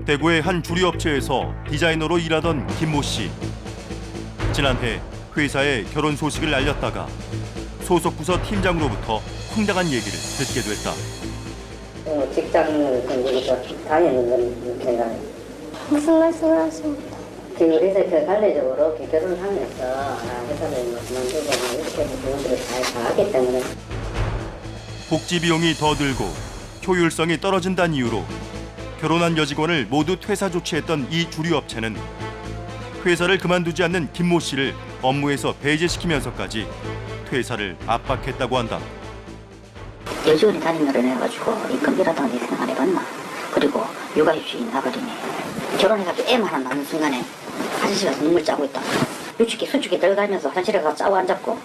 대구의 한 주류업체에서 디자이너로 일하던 김모 씨. 지난해 회사에 결혼 소식을 알렸다가 소속 부서 팀장으로부터 황당한 얘기를 듣게 됐다. 직장을 그쪽에서 다니는 건 제가 무슨 말씀을 하십니까? 그래서 관례적으로 결혼을 하면서 회사를 그만두고 이렇게 부분들을 다 하기 때문에 복지 비용이 더 들고 효율성이 떨어진다는 이유로 결혼한 여직원을 모두 퇴사 조치했던 이 주류업체는 회사를 그만두지 않는 김모 씨를 업무에서 배제시키면서까지 퇴사를 압박했다고 한다. 여직원이 다니느라 해가지고 인건비라도 내 생각 안 해봤나. 그리고 육아휴직이 나버리니 결혼해가지고 애만 하나 낳는 순간에 아저씨가 눈물 짜고 있다. 수축기 들어가면서 화장실에 가서 짜고 앉았고.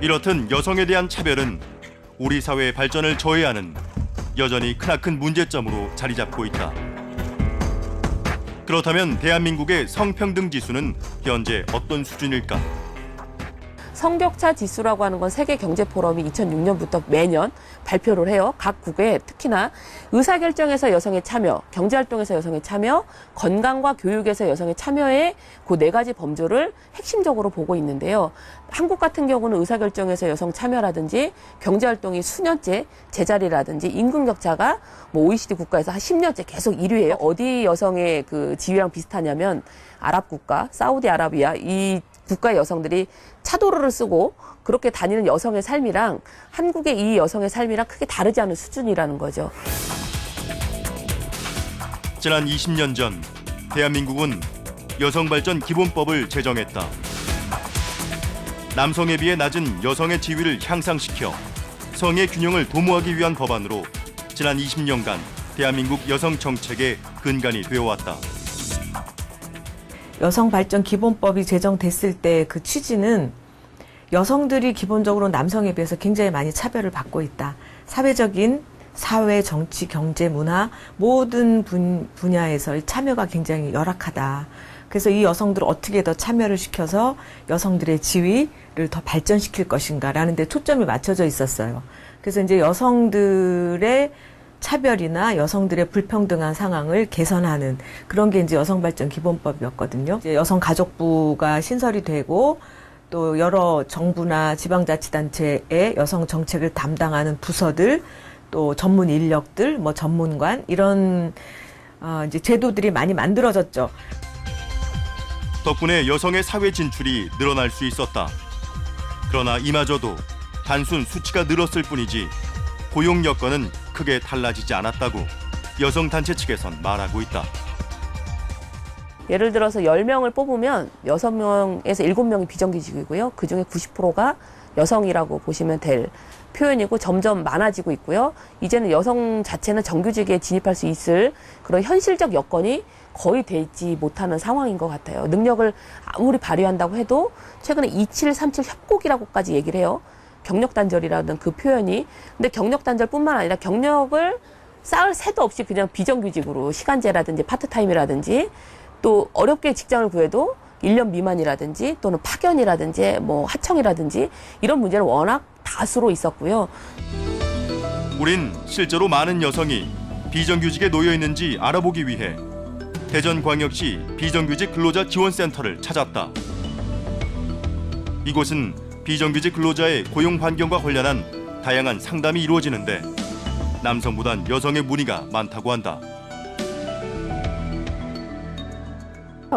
이렇듯 여성에 대한 차별은 우리 사회의 발전을 저해하는 여전히 크나큰 문제점으로 자리 잡고 있다. 그렇다면 대한민국의 성평등 지수는 현재 어떤 수준일까? 성격차 지수라고 하는 건 세계경제포럼이 2006년부터 매년 발표를 해요. 각 국에 특히나 의사결정에서 여성의 참여, 경제활동에서 여성의 참여, 건강과 교육에서 여성의 참여의 그 네 가지 범주를 핵심적으로 보고 있는데요. 한국 같은 경우는 의사결정에서 여성 참여라든지 경제활동이 수년째 제자리라든지 임금격차가 뭐 OECD 국가에서 한 10년째 계속 1위예요. 어디 여성의 그 지위랑 비슷하냐면 아랍 국가, 사우디아라비아 이 국가 여성들이 차도로를 쓰고 그렇게 다니는 여성의 삶이랑 한국의 이 여성의 삶이랑 크게 다르지 않은 수준이라는 거죠. 지난 20년 전 대한민국은 여성발전 기본법을 제정했다. 남성에 비해 낮은 여성의 지위를 향상시켜 성의 균형을 도모하기 위한 법안으로 지난 20년간 대한민국 여성 정책의 근간이 되어왔다. 여성발전기본법이 제정됐을 때 그 취지는 여성들이 기본적으로 남성에 비해서 굉장히 많이 차별을 받고 있다. 사회적인 사회, 정치, 경제, 문화 모든 분야에서의 참여가 굉장히 열악하다. 그래서 이 여성들을 어떻게 더 참여를 시켜서 여성들의 지위를 더 발전시킬 것인가라는 데 초점이 맞춰져 있었어요. 그래서 이제 여성들의 차별이나 여성들의 불평등한 상황을 개선하는 그런 게 이제 여성발전기본법이었거든요. 이제 여성가족부가 신설이 되고 또 여러 정부나 지방자치단체의 여성 정책을 담당하는 부서들, 또 전문 인력들, 뭐 전문관 이런 이제 제도들이 많이 만들어졌죠. 덕분에 여성의 사회 진출이 늘어날 수 있었다. 그러나 이마저도 단순 수치가 늘었을 뿐이지 고용 여건은 크게 달라지지 않았다고 여성단체 측에선 말하고 있다. 예를 들어서 10명을 뽑으면 6명에서 7명이 비정규직이고요. 그중에 90%가 여성이라고 보시면 될 표현이고 점점 많아지고 있고요. 이제는 여성 자체는 정규직에 진입할 수 있을 그런 현실적 여건이 거의 되지 못하는 상황인 것 같아요. 능력을 아무리 발휘한다고 해도 최근에 2737 협곡이라고까지 얘기를 해요. 경력단절이라는 그 표현이. 근데 경력단절뿐만 아니라 경력을 쌓을 새도 없이 그냥 비정규직으로 시간제라든지 파트타임이라든지 또 어렵게 직장을 구해도 1년 미만이라든지 또는 파견이라든지 뭐 하청이라든지 이런 문제는 워낙 다수로 있었고요. 우린 실제로 많은 여성이 비정규직에 놓여 있는지 알아보기 위해 대전광역시 비정규직 근로자 지원센터를 찾았다. 이곳은 비정규직 근로자의 고용 환경과 관련한 다양한 상담이 이루어지는데 남성보단 여성의 문의가 많다고 한다.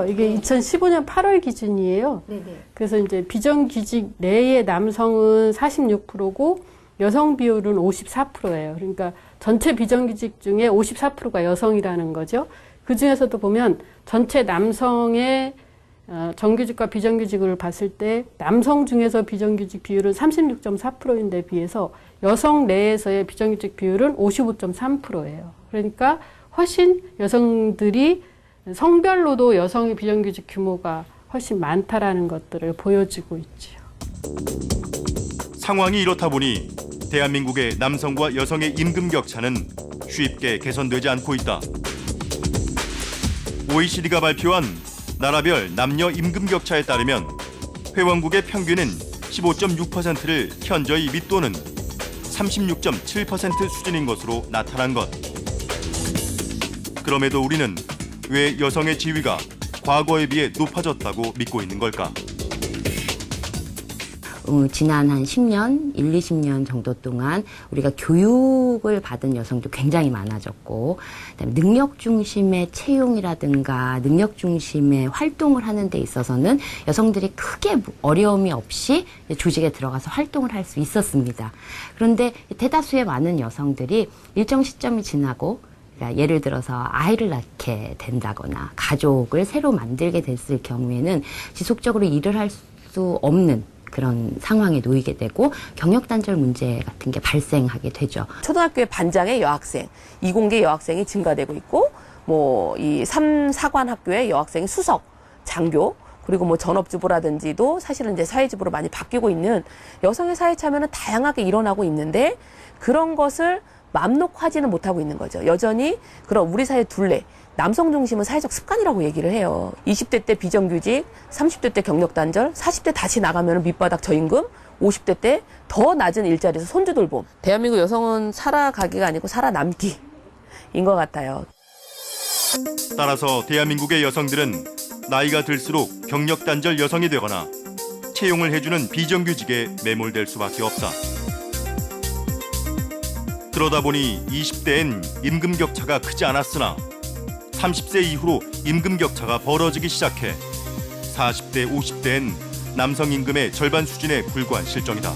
이게 2015년 8월 기준이에요. 그래서 이제 비정규직 내의 남성은 46%고 여성 비율은 54%예요. 그러니까 전체 비정규직 중에 54%가 여성이라는 거죠. 그 중에서도 보면 전체 남성의 정규직과 비정규직을 봤을 때 남성 중에서 비정규직 비율은 36.4%인데 비해서 여성 내에서의 비정규직 비율은 55.3%예요. 그러니까 훨씬 여성들이 성별로도 여성의 비정규직 규모가 훨씬 많다라는 것들을 보여주고 있죠. 상황이 이렇다 보니 대한민국의 남성과 여성의 임금 격차는 쉽게 개선되지 않고 있다. OECD가 발표한 나라별 남녀 임금 격차에 따르면 회원국의 평균은 15.6%를 현저히 밑도는 36.7% 수준인 것으로 나타난 것. 그럼에도 우리는 왜 여성의 지위가 과거에 비해 높아졌다고 믿고 있는 걸까? 지난 한 10년, 20년 정도 동안 우리가 교육을 받은 여성도 굉장히 많아졌고, 그다음에 능력 중심의 채용이라든가 능력 중심의 활동을 하는 데 있어서는 여성들이 크게 어려움이 없이 조직에 들어가서 활동을 할 수 있었습니다. 그런데 대다수의 많은 여성들이 일정 시점이 지나고, 그러니까 예를 들어서 아이를 낳게 된다거나 가족을 새로 만들게 됐을 경우에는 지속적으로 일을 할 수 없는 그런 상황에 놓이게 되고 경력 단절 문제 같은 게 발생하게 되죠. 초등학교의 반장의 여학생, 이공계 여학생이 증가되고 있고, 뭐 이 3, 4관 학교의 여학생이 수석, 장교, 그리고 뭐 전업주부라든지도 사실은 이제 사회주부로 많이 바뀌고 있는 여성의 사회 참여는 다양하게 일어나고 있는데, 그런 것을 맘 놓고 하지는 못하고 있는 거죠. 여전히 그런 우리 사회 둘레, 남성 중심은 사회적 습관이라고 얘기를 해요. 20대 때 비정규직, 30대 때 경력 단절, 40대 다시 나가면 밑바닥 저임금, 50대 때 더 낮은 일자리에서 손주 돌봄. 대한민국 여성은 살아가기가 아니고 살아남기인 것 같아요. 따라서 대한민국의 여성들은 나이가 들수록 경력 단절 여성이 되거나 채용을 해주는 비정규직에 매몰될 수밖에 없다. 그러다 보니 20대엔 임금 격차가 크지 않았으나 30세 이후로 임금 격차가 벌어지기 시작해 40대, 50대엔 남성 임금의 절반 수준에 불과한 실정이다.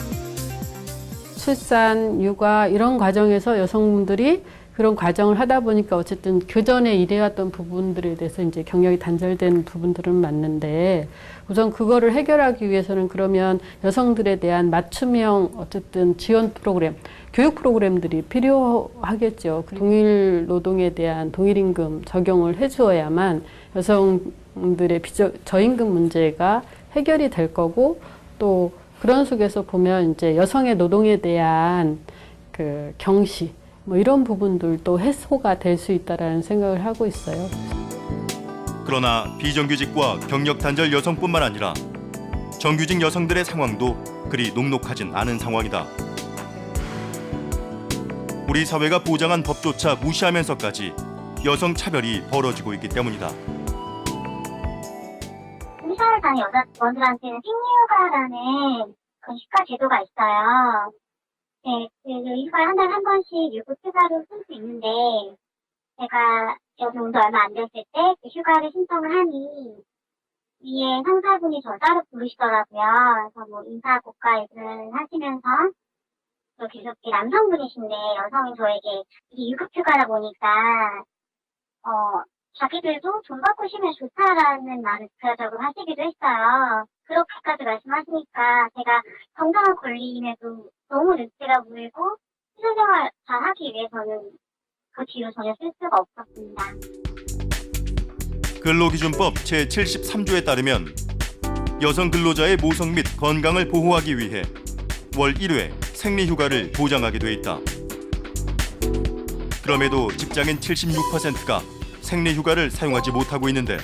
출산, 육아 이런 과정에서 여성분들이 그런 과정을 하다 보니까 어쨌든 교전에 일해왔던 부분들에 대해서 이제 경력이 단절된 부분들은 맞는데, 우선 그거를 해결하기 위해서는 그러면 여성들에 대한 맞춤형 어쨌든 지원 프로그램, 교육 프로그램들이 필요하겠죠. 동일 노동에 대한 동일임금 적용을 해주어야만 여성들의 저임금 문제가 해결이 될 거고, 또 그런 속에서 보면 이제 여성의 노동에 대한 그 경시, 뭐 이런 부분들도 해소가 될 수 있다라는 생각을 하고 있어요. 그러나 비정규직과 경력 단절 여성뿐만 아니라 정규직 여성들의 상황도 그리 녹록하진 않은 상황이다. 우리 사회가 보장한 법조차 무시하면서까지 여성 차별이 벌어지고 있기 때문이다. 회사를 다니는 여자원들한테는 생리휴가라는 그 휴가 제도가 있어요. 네, 그 휴가를 한 달에 한 번씩 유급 휴가로 쓸 수 있는데, 제가 여기 온 지 얼마 안 됐을 때 그 휴가를 신청을 하니 위에 상사분이 저 따로 부르시더라고요. 그래서 뭐 인사 고가 일을 하시면서 또 계속 남성분이신데 여성이 저에게 이게 유급 휴가다 보니까 자기들도 돈 받고 쉬면 좋다라는 말을 구체적으로 하시기도 했어요. 그렇게까지 말씀하시니까 제가 정당한 권리임에도 너무 눈치가 보이고 실생활 잘 하기 위해서는 그 뒤로 전혀 쓸 수가 없었습니다. 근로기준법 제73조에 따르면 여성 근로자의 모성 및 건강을 보호하기 위해 월 1회 생리휴가를 보장하게 돼 있다. 그럼에도 직장인 76%가 생리휴가를 사용하지 못하고 있는데,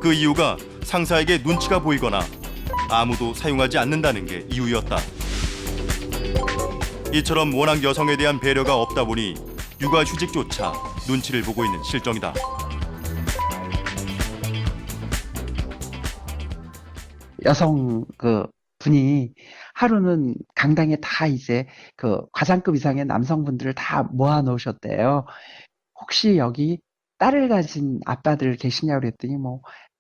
그 이유가 상사에게 눈치가 보이거나 아무도 사용하지 않는다는 게 이유였다. 이처럼 워낙 여성에 대한 배려가 없다 보니 육아휴직조차 눈치를 보고 있는 실정이다. 여성 분이 하루는 강당에 다 이제 과장급 이상의 남성분들을 다 모아 놓으셨대요. 혹시 여기 딸을 가진 아빠들 계시냐고 그랬더니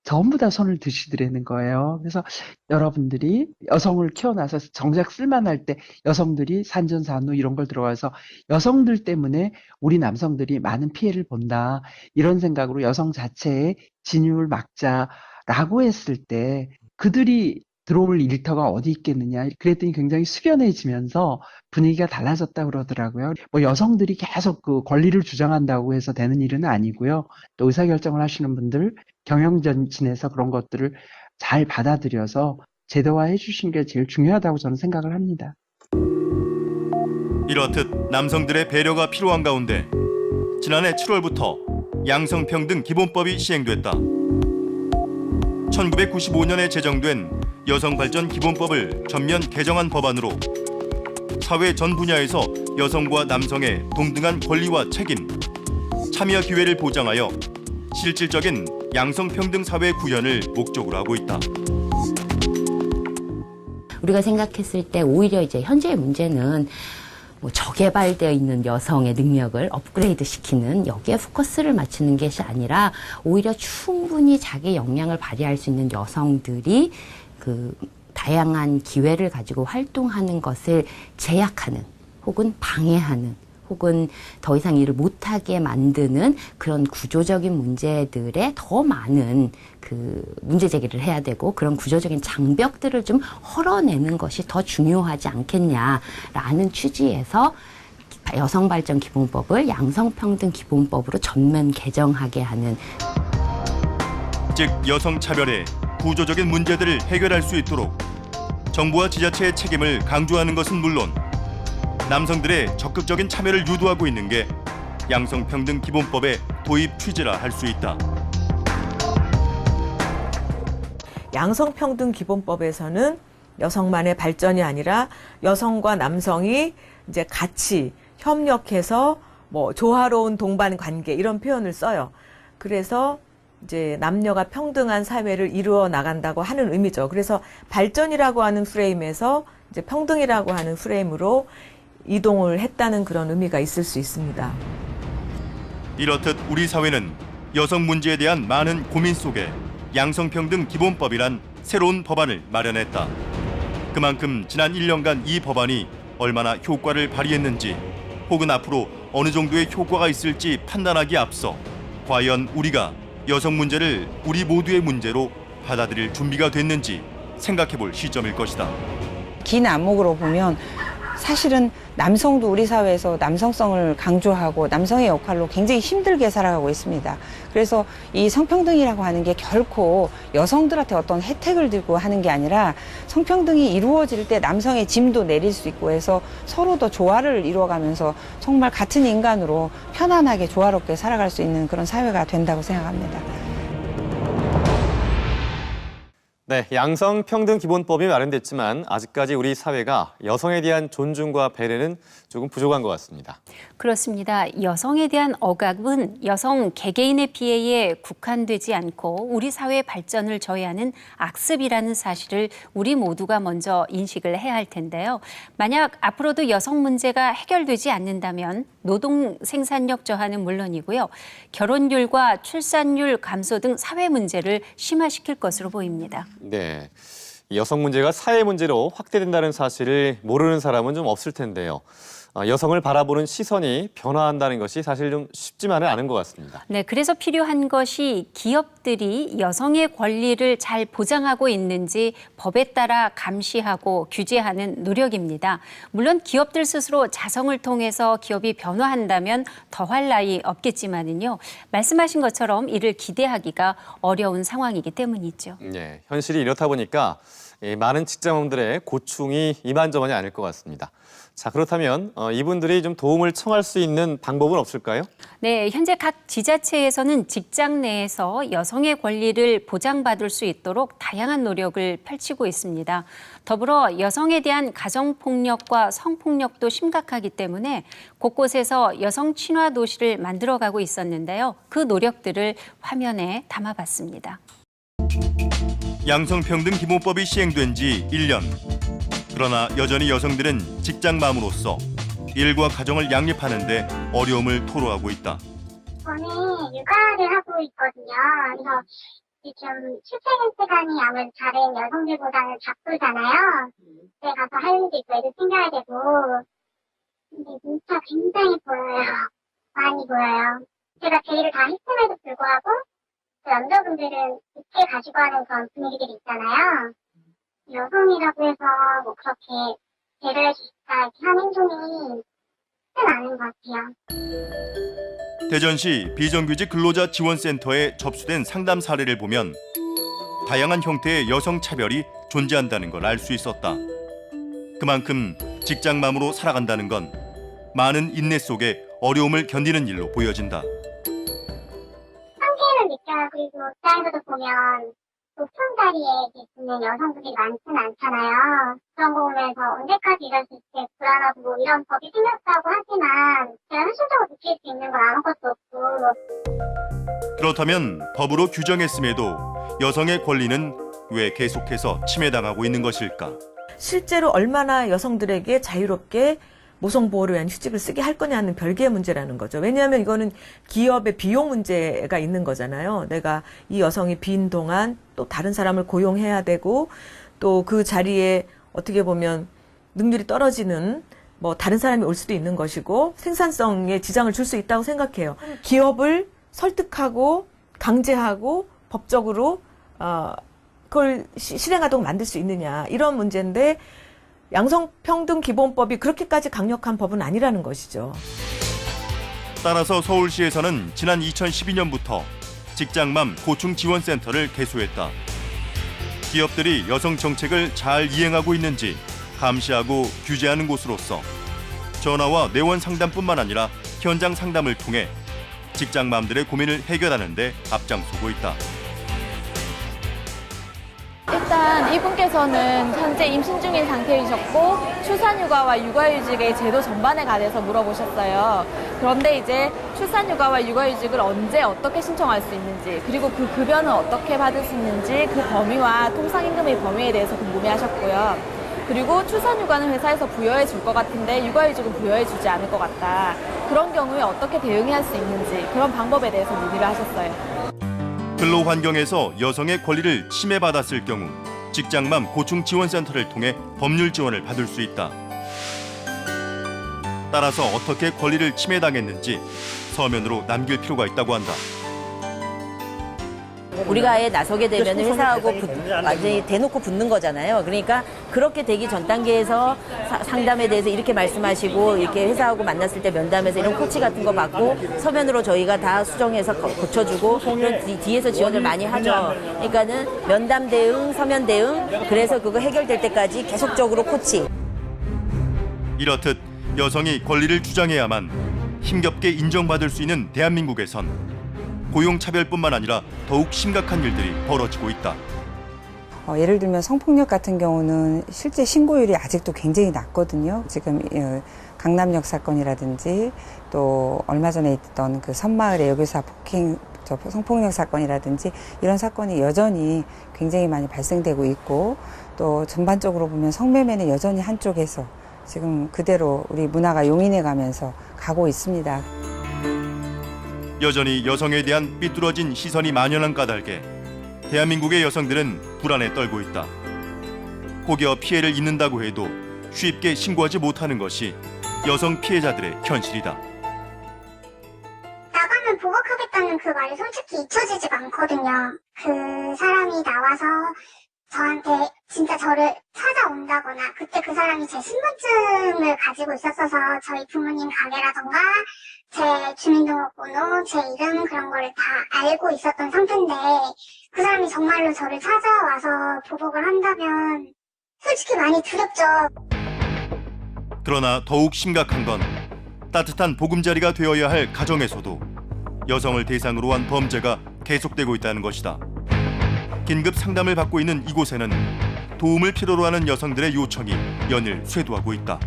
전부 다 손을 드시더라는 거예요. 그래서 여러분들이 여성을 키워놔서 정작 쓸만할 때 여성들이 산전산후 이런 걸 들어가서 여성들 때문에 우리 남성들이 많은 피해를 본다. 이런 생각으로 여성 자체의 진입을 막자라고 했을 때 그들이 들어올 일터가 어디 있겠느냐. 그랬더니 굉장히 숙연해지면서 분위기가 달라졌다고 그러더라고요. 여성들이 계속 그 권리를 주장한다고 해서 되는 일은 아니고요. 또 의사결정을 하시는 분들, 경영진에서 그런 것들을 잘 받아들여서 제도화해 주시는 게 제일 중요하다고 저는 생각을 합니다. 이렇듯 남성들의 배려가 필요한 가운데 지난해 7월부터 양성평등 기본법이 시행됐다. 1995년에 제정된 여성발전기본법을 전면 개정한 법안으로 사회 전 분야에서 여성과 남성의 동등한 권리와 책임, 참여 기회를 보장하여 실질적인 양성평등 사회 구현을 목적으로 하고 있다. 우리가 생각했을 때 오히려 이제 현재의 문제는 뭐 저개발되어 있는 여성의 능력을 업그레이드 시키는 여기에 포커스를 맞추는 것이 아니라 오히려 충분히 자기 역량을 발휘할 수 있는 여성들이 그 다양한 기회를 가지고 활동하는 것을 제약하는 혹은 방해하는 혹은 더 이상 일을 못하게 만드는 그런 구조적인 문제들에 더 많은 그 문제 제기를 해야 되고 그런 구조적인 장벽들을 좀 헐어내는 것이 더 중요하지 않겠냐라는 취지에서 여성발전기본법을 양성평등기본법으로 전면 개정하게 하는, 즉 여성차별의 구조적인 문제들을 해결할 수 있도록 정부와 지자체의 책임을 강조하는 것은 물론 남성들의 적극적인 참여를 유도하고 있는 게 양성평등기본법의 도입 취지라 할 수 있다. 양성평등기본법에서는 여성만의 발전이 아니라 여성과 남성이 이제 같이 협력해서 뭐 조화로운 동반 관계 이런 표현을 써요. 그래서 이제 남녀가 평등한 사회를 이루어 나간다고 하는 의미죠. 그래서 발전이라고 하는 프레임에서 이제 평등이라고 하는 프레임으로 이동을 했다는 그런 의미가 있을 수 있습니다. 이렇듯 우리 사회는 여성 문제에 대한 많은 고민 속에 양성평등기본법이란 새로운 법안을 마련했다. 그만큼 지난 1년간 이 법안이 얼마나 효과를 발휘했는지 혹은 앞으로 어느 정도의 효과가 있을지 판단하기에 앞서 과연 우리가 여성 문제를 우리 모두의 문제로 받아들일 준비가 됐는지 생각해 볼 시점일 것이다. 긴 안목으로 보면 사실은 남성도 우리 사회에서 남성성을 강조하고 남성의 역할로 굉장히 힘들게 살아가고 있습니다. 그래서 이 성평등이라고 하는 게 결코 여성들한테 어떤 혜택을 들고 하는 게 아니라 성평등이 이루어질 때 남성의 짐도 내릴 수 있고 해서 서로 더 조화를 이루어가면서 정말 같은 인간으로 편안하게 조화롭게 살아갈 수 있는 그런 사회가 된다고 생각합니다. 네, 양성평등기본법이 마련됐지만 아직까지 우리 사회가 여성에 대한 존중과 배려는 조금 부족한 것 같습니다. 그렇습니다. 여성에 대한 억압은 여성 개개인의 피해에 국한되지 않고 우리 사회 발전을 저해하는 악습이라는 사실을 우리 모두가 먼저 인식을 해야 할 텐데요. 만약 앞으로도 여성 문제가 해결되지 않는다면 노동 생산력 저하는 물론이고요. 결혼율과 출산율 감소 등 사회 문제를 심화시킬 것으로 보입니다. 네, 여성 문제가 사회 문제로 확대된다는 사실을 모르는 사람은 좀 없을 텐데요. 여성을 바라보는 시선이 변화한다는 것이 사실 좀 쉽지만은 않은 것 같습니다. 네, 그래서 필요한 것이 기업들이 여성의 권리를 잘 보장하고 있는지 법에 따라 감시하고 규제하는 노력입니다. 물론 기업들 스스로 자성을 통해서 기업이 변화한다면 더할 나위 없겠지만은요. 말씀하신 것처럼 이를 기대하기가 어려운 상황이기 때문이죠. 네, 현실이 이렇다 보니까 많은 직장인들의 고충이 이만저만이 아닐 것 같습니다. 자, 그렇다면 이분들이 좀 도움을 청할 수 있는 방법은 없을까요? 네, 현재 각 지자체에서는 직장 내에서 여성의 권리를 보장받을 수 있도록 다양한 노력을 펼치고 있습니다. 더불어 여성에 대한 가정폭력과 성폭력도 심각하기 때문에 곳곳에서 여성 친화 도시를 만들어가고 있었는데요. 그 노력들을 화면에 담아봤습니다. 양성평등기본법이 시행된 지 1년. 그러나 여전히 여성들은 직장맘으로서 일과 가정을 양립하는 데 어려움을 토로하고 있다. 저는 육아를 하고 있거든요. 그래서 좀 출퇴근 시간이 아무래도 다른 여성들보다는 바쁘잖아요. 집에 가서 할 일도 있고 애들 챙겨야 되고. 근데 진짜 굉장히 보여요. 많이 보여요. 제가 제 일을 다 했음에도 불구하고 남자분들은 늦게 가지고 하는 그런 분위기들이 있잖아요. 여성이라고 해서 뭐 그렇게 배려해 주시다 이렇게 하는 행동이 쉽진 않은 것 같아요. 대전시 비정규직 근로자 지원센터에 접수된 상담 사례를 보면 다양한 형태의 여성 차별이 존재한다는 걸 알 수 있었다. 그만큼 직장맘으로 살아간다는 건 많은 인내 속에 어려움을 견디는 일로 보여진다. 한계는 느껴요. 그리고 직장에서도 보면 높은 자리에 계시는 여성들이 많지는 않잖아요. 그런 거 보면서 언제까지 이럴 수 있게 불안하고 뭐 이런 법이 생겼다고 하지만 제가 현실적으로 느낄 수 있는 건 아무것도 없고. 그렇다면 법으로 규정했음에도 여성의 권리는 왜 계속해서 침해당하고 있는 것일까? 실제로 얼마나 여성들에게 자유롭게 모성보호를 위한 휴직을 쓰게 할 거냐는 별개의 문제라는 거죠. 왜냐하면 이거는 기업의 비용 문제가 있는 거잖아요. 내가 이 여성이 빈 동안 또 다른 사람을 고용해야 되고 또 그 자리에 어떻게 보면 능률이 떨어지는 뭐 다른 사람이 올 수도 있는 것이고 생산성에 지장을 줄 수 있다고 생각해요. 기업을 설득하고 강제하고 법적으로 그걸 실행하도록 만들 수 있느냐 이런 문제인데 양성평등기본법이 그렇게까지 강력한 법은 아니라는 것이죠. 따라서 서울시에서는 지난 2012년부터 직장맘 고충지원센터를 개소했다. 기업들이 여성 정책을 잘 이행하고 있는지 감시하고 규제하는 곳으로서 전화와 내원 상담뿐만 아니라 현장 상담을 통해 직장맘들의 고민을 해결하는 데 앞장서고 있다. 일단 이분께서는 현재 임신 중인 상태이셨고 출산휴가와 육아휴직의 제도 전반에 관해서 물어보셨어요. 그런데 이제 출산휴가와 육아휴직을 언제 어떻게 신청할 수 있는지 그리고 그 급여는 어떻게 받을 수 있는지 그 범위와 통상임금의 범위에 대해서 궁금해하셨고요. 그리고 출산휴가는 회사에서 부여해 줄 것 같은데 육아휴직은 부여해 주지 않을 것 같다. 그런 경우에 어떻게 대응할 수 있는지 그런 방법에 대해서 문의를 하셨어요. 근로 환경에서 여성의 권리를 침해받았을 경우 직장맘 고충지원센터를 통해 법률 지원을 받을 수 있다. 따라서 어떻게 권리를 침해당했는지 서면으로 남길 필요가 있다고 한다. 우리가 아예 나서게 되면 회사하고 완전히 대놓고 붙는 거잖아요. 그러니까 그렇게 되기 전 단계에서 상담에 대해서 이렇게 말씀하시고 이렇게 회사하고 만났을 때 면담에서 이런 코치 같은 거 받고 서면으로 저희가 다 수정해서 고쳐주고 그런 뒤에서 지원을 많이 하죠. 그러니까는 면담 대응, 서면 대응 그래서 그거 해결될 때까지 계속적으로 코치. 이렇듯 여성이 권리를 주장해야만 힘겹게 인정받을 수 있는 대한민국에선 고용차별뿐만 아니라 더욱 심각한 일들이 벌어지고 있다. 예를 들면 성폭력 같은 경우는 실제 신고율이 아직도 굉장히 낮거든요. 지금 강남역 사건이라든지 또 얼마 전에 있던 그 선마을의 여교사 성폭력 사건이라든지 이런 사건이 여전히 굉장히 많이 발생되고 있고 또 전반적으로 보면 성매매는 여전히 한쪽에서 지금 그대로 우리 문화가 용인해 가면서 가고 있습니다. 여전히 여성에 대한 삐뚤어진 시선이 만연한 까닭에 대한민국의 여성들은 불안에 떨고 있다. 혹여 피해를 입는다고 해도 쉽게 신고하지 못하는 것이 여성 피해자들의 현실이다. 나가면 보복하겠다는 그 말이 솔직히 잊혀지지가 않거든요. 그 사람이 나와서 저한테 진짜 저를 찾아온다거나 그때 그 사람이 제 신분증을 가지고 있었어서 저희 부모님 가게라던가 제 주민등록번호, 제 이름 그런 거를 다 알고 있었던 상태인데 그 사람이 정말로 저를 찾아와서 보복을 한다면 솔직히 많이 두렵죠. 그러나 더욱 심각한 건 따뜻한 보금자리가 되어야 할 가정에서도 여성을 대상으로 한 범죄가 계속되고 있다는 것이다. 긴급 상담을 받고 있는 이곳에는 도움을 필요로 하는 여성들의 요청이 연일 쇄도하고 있다.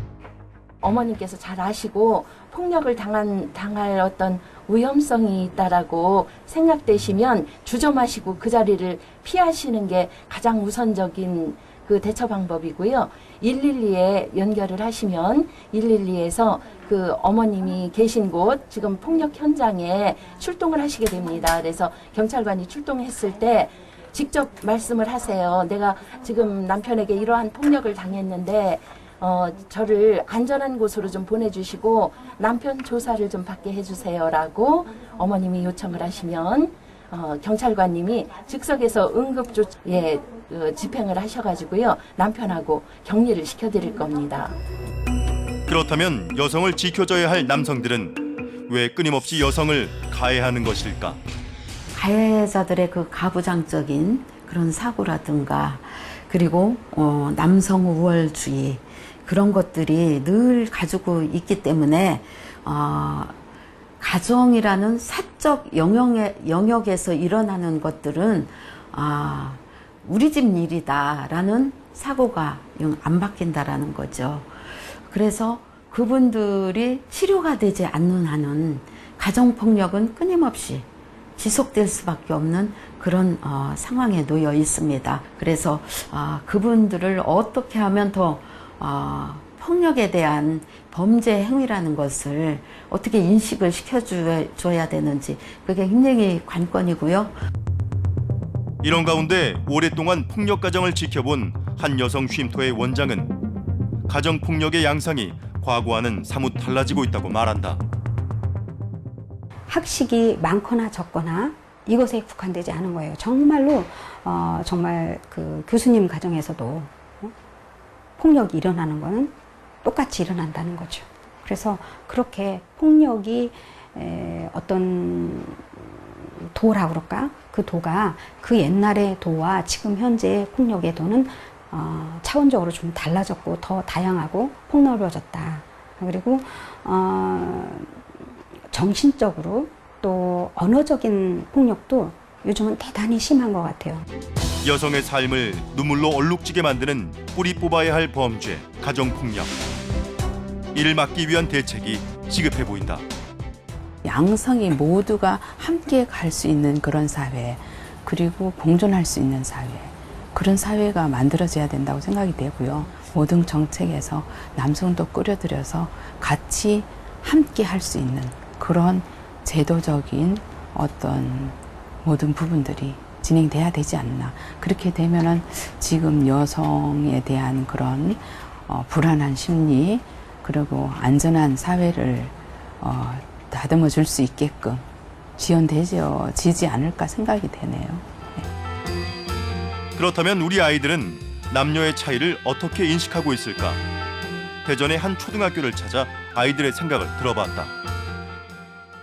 어머님께서 잘 아시고 폭력을 당할 어떤 위험성이 있다라고 생각되시면 주저마시고 그 자리를 피하시는 게 가장 우선적인 그 대처 방법이고요. 112에 연결을 하시면 112에서 그 어머님이 계신 곳 지금 폭력 현장에 출동을 하시게 됩니다. 그래서 경찰관이 출동했을 때 직접 말씀을 하세요. 내가 지금 남편에게 이러한 폭력을 당했는데 저를 안전한 곳으로 좀 보내주시고 남편 조사를 좀 받게 해주세요라고 어머님이 요청을 하시면 경찰관님이 즉석에서 응급조치에 집행을 하셔가지고요 남편하고 격리를 시켜드릴 겁니다. 그렇다면 여성을 지켜줘야 할 남성들은 왜 끊임없이 여성을 가해하는 것일까? 가해자들의 그 가부장적인 그런 사고라든가 그리고 남성 우월주의 그런 것들이 늘 가지고 있기 때문에 가정이라는 사적 영역에서 일어나는 것들은 우리 집 일이다라는 사고가 영 안 바뀐다라는 거죠. 그래서 그분들이 치료가 되지 않는 한은 가정폭력은 끊임없이 지속될 수밖에 없는 그런 상황에 놓여 있습니다. 그래서 그분들을 어떻게 하면 더 폭력에 대한 범죄 행위라는 것을 어떻게 인식을 시켜줘야 되는지 그게 굉장히 관건이고요. 이런 가운데 오랫동안 폭력 가정을 지켜본 한 여성 쉼터의 원장은 가정폭력의 양상이 과거와는 사뭇 달라지고 있다고 말한다. 학식이 많거나 적거나 이것에 국한되지 않은 거예요. 정말로 정말 그 교수님 가정에서도 폭력이 일어나는 거는 똑같이 일어난다는 거죠. 그래서 그렇게 폭력이 어떤 도라고 그럴까? 그 도가 그 옛날의 도와 지금 현재의 폭력의 도는 차원적으로 좀 달라졌고 더 다양하고 폭넓어졌다. 그리고 정신적으로 또 언어적인 폭력도 요즘은 대단히 심한 것 같아요. 여성의 삶을 눈물로 얼룩지게 만드는 뿌리 뽑아야 할 범죄, 가정폭력. 이를 막기 위한 대책이 시급해 보인다. 양성이 모두가 함께 갈 수 있는 그런 사회, 그리고 공존할 수 있는 사회, 그런 사회가 만들어져야 된다고 생각이 되고요. 모든 정책에서 남성도 끌어들여서 같이 함께 할 수 있는 그런 제도적인 어떤 모든 부분들이 진행돼야 되지 않나. 그렇게 되면은 지금 여성에 대한 그런 불안한 심리, 그리고 안전한 사회를 다듬어 줄 수 있게끔 지원되지지 않을까 생각이 되네요. 그렇다면 우리 아이들은 남녀의 차이를 어떻게 인식하고 있을까? 대전의 한 초등학교를 찾아 아이들의 생각을 들어봤다.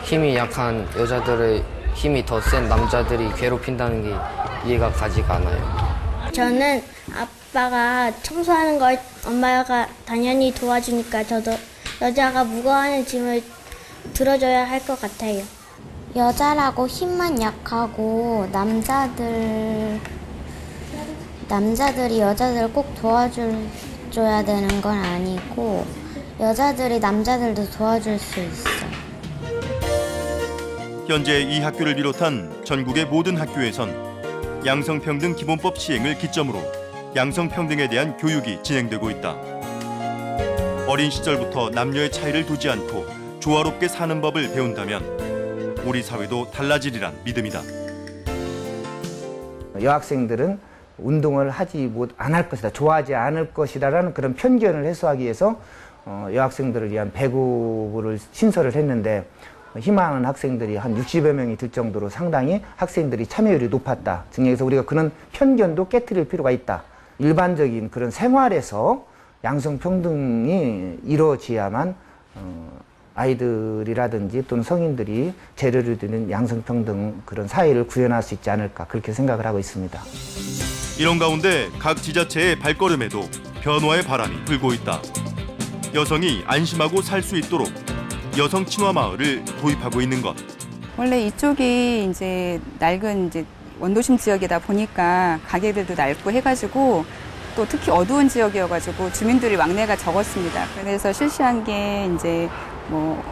힘이 약한 여자들의 힘이 더 센 남자들이 괴롭힌다는 게 이해가 가지가 않아요. 저는 아빠가 청소하는 걸 엄마가 당연히 도와주니까 저도 여자가 무거워하는 짐을 들어줘야 할 것 같아요. 여자라고 힘만 약하고 남자들이 여자들을 꼭 도와줘야 되는 건 아니고 여자들이 남자들도 도와줄 수 있어요. 현재 이 학교를 비롯한 전국의 모든 학교에선 양성평등 기본법 시행을 기점으로 양성평등에 대한 교육이 진행되고 있다. 어린 시절부터 남녀의 차이를 두지 않고 조화롭게 사는 법을 배운다면 우리 사회도 달라지리란 믿음이다. 여학생들은 운동을 안 할 것이다, 좋아하지 않을 것이다라는 그런 편견을 해소하기 위해서 여학생들을 위한 배구를 신설을 했는데 희망하는 학생들이 한 60여 명이 들 정도로 상당히 학생들이 참여율이 높았다. 그래서 우리가 그런 편견도 깨트릴 필요가 있다. 일반적인 그런 생활에서 양성평등이 이루어져야만 아이들이라든지 또는 성인들이 재료를 드는 양성평등 그런 사회를 구현할 수 있지 않을까 그렇게 생각을 하고 있습니다. 이런 가운데 각 지자체의 발걸음에도 변화의 바람이 불고 있다. 여성이 안심하고 살 수 있도록 여성 친화 마을을 도입하고 있는 것. 원래 이쪽이 이제 낡은 원도심 지역이다 보니까 가게들도 낡고 해가지고 또 특히 어두운 지역이어가지고 주민들이 왕래가 적었습니다. 그래서 실시한 게 이제 뭐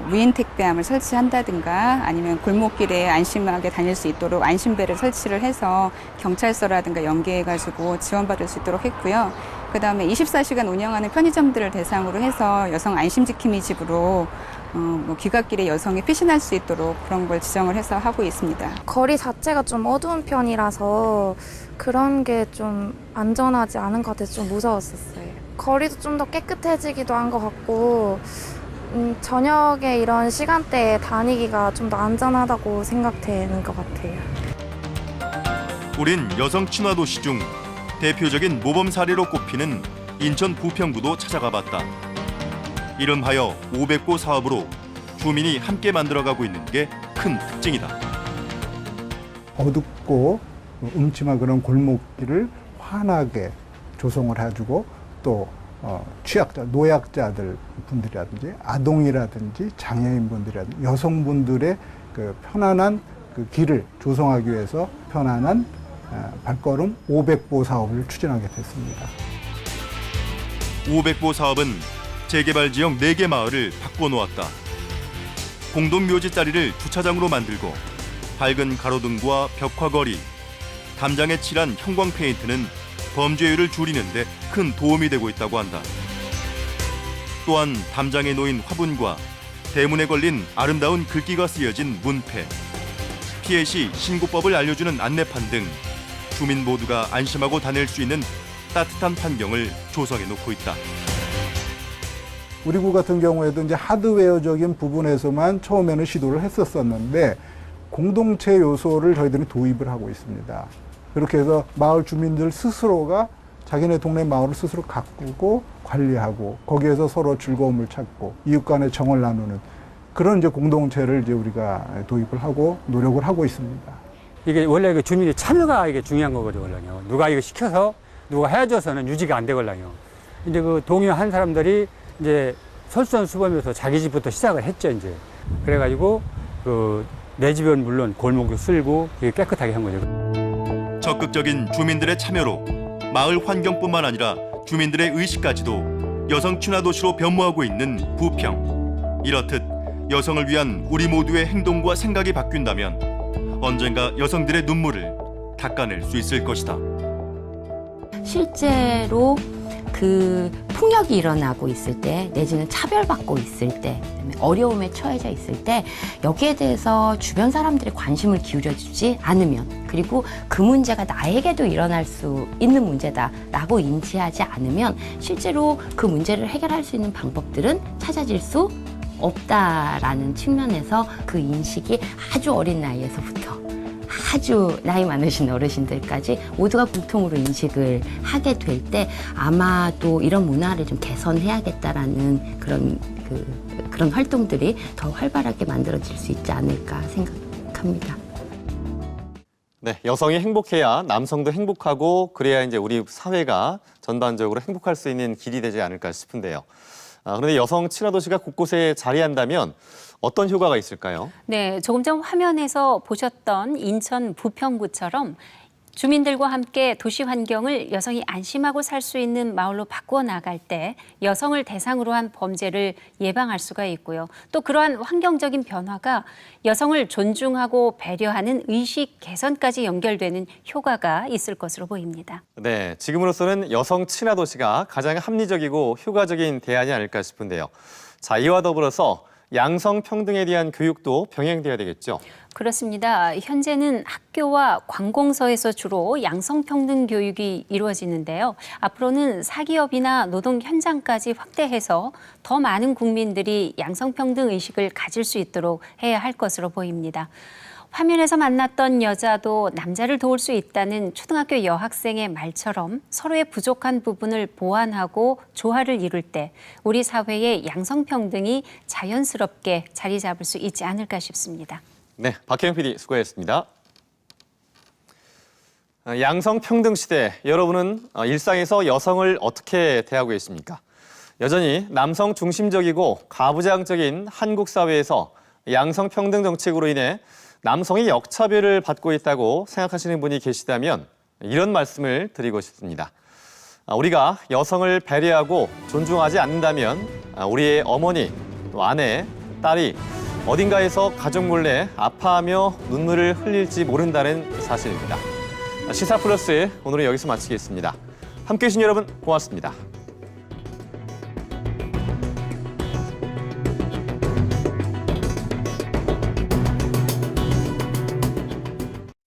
무인 택배함을 설치한다든가 아니면 골목길에 안심하게 다닐 수 있도록 안심배를 설치를 해서 경찰서라든가 연계해가지고 지원받을 수 있도록 했고요. 그 다음에 24시간 운영하는 편의점들을 대상으로 해서 여성 안심지킴이 집으로 귀갓길에 여성이 피신할 수 있도록 그런 걸 지정을 해서 하고 있습니다. 거리 자체가 좀 어두운 편이라서 그런 게 좀 안전하지 않은 것 같아서 좀 무서웠었어요. 거리도 좀 더 깨끗해지기도 한 것 같고 저녁에 이런 시간대에 다니기가 좀 더 안전하다고 생각되는 것 같아요. 우린 여성 친화 도시 중 대표적인 모범 사례로 꼽히는 인천 부평구도 찾아가 봤다. 이름하여 500고 사업으로 주민이 함께 만들어가고 있는 게 큰 특징이다. 어둡고 음침한 그런 골목길을 환하게 조성을 해주고 또 취약자, 노약자들 분들이라든지 아동이라든지 장애인분들이라든지 여성분들의 그 편안한 그 길을 조성하기 위해서 편안한 발걸음 500보 사업을 추진하게 됐습니다. 500보 사업은 재개발 지역 4개 마을을 바꿔놓았다. 공동묘지 자리를 주차장으로 만들고 밝은 가로등과 벽화거리, 담장에 칠한 형광 페인트는 범죄율을 줄이는 데 큰 도움이 되고 있다고 한다. 또한 담장에 놓인 화분과 대문에 걸린 아름다운 글귀가 쓰여진 문패, 피해 시 신고법을 알려주는 안내판 등 주민 모두가 안심하고 다닐 수 있는 따뜻한 환경을 조성해 놓고 있다. 우리 구 같은 경우에도 이제 하드웨어적인 부분에서만 처음에는 시도를 했었었는데 공동체 요소를 저희들이 도입을 하고 있습니다. 그렇게 해서 마을 주민들 스스로가 자기네 동네 마을을 스스로 가꾸고 관리하고 거기에서 서로 즐거움을 찾고 이웃 간의 정을 나누는 그런 이제 공동체를 이제 우리가 도입을 하고 노력을 하고 있습니다. 이게 원래 그 주민의 참여가 이게 중요한 거거든요. 누가 이거 시켜서 누가 해줘서는 유지가 안 되거든요. 이제 그 동요한 사람들이 이제 솔선수범해서 자기 집부터 시작을 했죠, 이제. 그래가지고 내 집은 물론 골목도 쓸고 되게 깨끗하게 한 거죠. 적극적인 주민들의 참여로 마을 환경뿐만 아니라 주민들의 의식까지도 여성 친화 도시로 변모하고 있는 부평. 이렇듯 여성을 위한 우리 모두의 행동과 생각이 바뀐다면 언젠가 여성들의 눈물을 닦아낼 수 있을 것이다. 실제로 그 폭력이 일어나고 있을 때 내지는 차별받고 있을 때 그다음에 어려움에 처해져 있을 때 여기에 대해서 주변 사람들이 관심을 기울여주지 않으면 그리고 그 문제가 나에게도 일어날 수 있는 문제다라고 인지하지 않으면 실제로 그 문제를 해결할 수 있는 방법들은 찾아질 수 없다라는 측면에서 그 인식이 아주 어린 나이에서부터 아주 나이 많으신 어르신들까지 모두가 공통으로 인식을 하게 될 때 아마도 이런 문화를 좀 개선해야겠다라는 그런 활동들이 더 활발하게 만들어질 수 있지 않을까 생각합니다. 네, 여성이 행복해야 남성도 행복하고 그래야 이제 우리 사회가 전반적으로 행복할 수 있는 길이 되지 않을까 싶은데요. 그런데 여성 친화 도시가 곳곳에 자리한다면 어떤 효과가 있을까요? 네, 조금 전 화면에서 보셨던 인천 부평구처럼 주민들과 함께 도시 환경을 여성이 안심하고 살 수 있는 마을로 바꾸어 나갈 때 여성을 대상으로 한 범죄를 예방할 수가 있고요. 또 그러한 환경적인 변화가 여성을 존중하고 배려하는 의식 개선까지 연결되는 효과가 있을 것으로 보입니다. 네, 지금으로서는 여성 친화 도시가 가장 합리적이고 효과적인 대안이 아닐까 싶은데요. 자, 이와 더불어서 양성 평등에 대한 교육도 병행돼야 되겠죠? 그렇습니다. 현재는 학교와 관공서에서 주로 양성평등 교육이 이루어지는데요. 앞으로는 사기업이나 노동 현장까지 확대해서 더 많은 국민들이 양성평등 의식을 가질 수 있도록 해야 할 것으로 보입니다. 화면에서 만났던 여자도 남자를 도울 수 있다는 초등학교 여학생의 말처럼 서로의 부족한 부분을 보완하고 조화를 이룰 때 우리 사회의 양성평등이 자연스럽게 자리 잡을 수 있지 않을까 싶습니다. 네, 박혜영 PD 수고했습니다. 양성평등 시대, 여러분은 일상에서 여성을 어떻게 대하고 계십니까? 여전히 남성 중심적이고 가부장적인 한국 사회에서 양성평등 정책으로 인해 남성이 역차별을 받고 있다고 생각하시는 분이 계시다면 이런 말씀을 드리고 싶습니다. 우리가 여성을 배려하고 존중하지 않는다면 우리의 어머니, 또 아내, 딸이 어딘가에서 가족 몰래 아파하며 눈물을 흘릴지 모른다는 사실입니다. 시사 플러스 오늘은 여기서 마치겠습니다. 함께해 주신 여러분 고맙습니다.